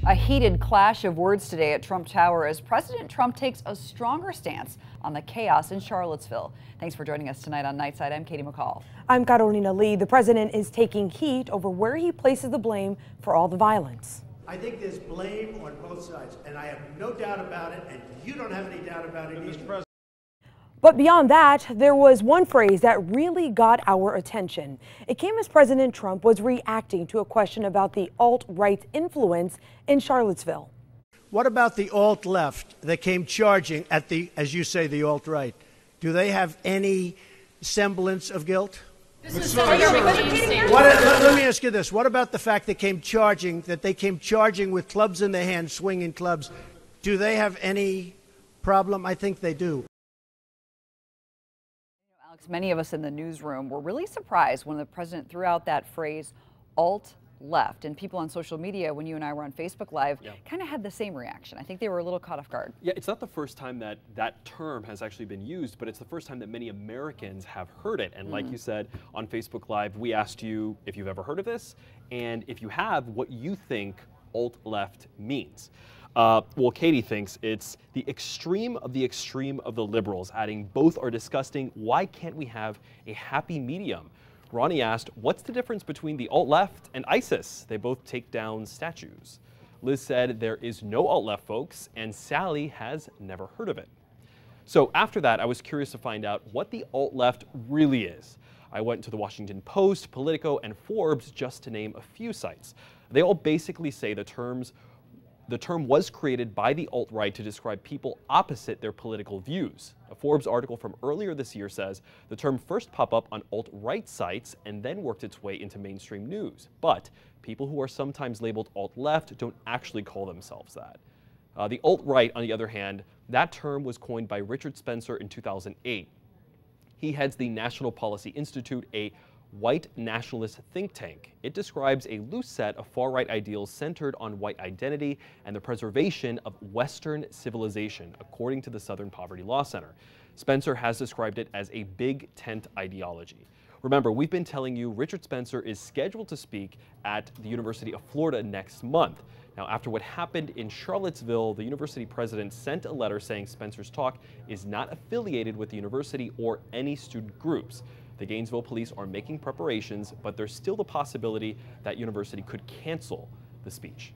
A heated clash of words today at Trump Tower as President Trump takes a stronger stance on the chaos in Charlottesville. Thanks for joining us tonight on Nightside. I'm Katie McCall. I'm Carolina Lee. The president is taking heat over where he places the blame for all the violence. I think there's blame on both sides, and I have no doubt about it, and you don't have any doubt about it either. But beyond that, there was one phrase that really got our attention. It came as President Trump was reacting to a question about the alt-right influence in Charlottesville. What about the alt-left that came charging at the, as you say, the alt-right? Do they have any semblance of guilt? Let me ask you this. What about the fact they came charging with clubs in their hands, swinging clubs? Do they have any problem? I think they do. Alex, many of us in the newsroom were really surprised when the president threw out that phrase, alt-left. And people on social media, when you and I were on Facebook Live, kind of had the same reaction. I think they were a little caught off guard. Yeah, it's not the first time that that term has actually been used, but it's the first time that many Americans have heard it. And like you said on Facebook Live, we asked you if you've ever heard of this, and if you have, what you think alt-left means. Well, Katie thinks it's the extreme of the liberals, adding both are disgusting. Why can't we have a happy medium? Ronnie asked, what's the difference between the alt-left and ISIS? They both take down statues. Liz said there is no alt-left, folks, and Sally has never heard of it. So after that, I was curious to find out what the alt-left really is. I went to the Washington Post, Politico, and Forbes just to name a few sites. They all basically say the term was created by the alt-right to describe people opposite their political views. A Forbes article from earlier this year says the term first popped up on alt-right sites and then worked its way into mainstream news. But people who are sometimes labeled alt-left don't actually call themselves that. The alt-right, on the other hand, that term was coined by Richard Spencer in 2008. He heads the National Policy Institute, a white nationalist think tank. It describes a loose set of far-right ideals centered on white identity and the preservation of Western civilization, according to the Southern Poverty Law Center. Spencer has described it as a big tent ideology. Remember, we've been telling you Richard Spencer is scheduled to speak at the University of Florida next month. Now, after what happened in Charlottesville, the university president sent a letter saying Spencer's talk is not affiliated with the university or any student groups. The Gainesville police are making preparations, but there's still the possibility that university could cancel the speech.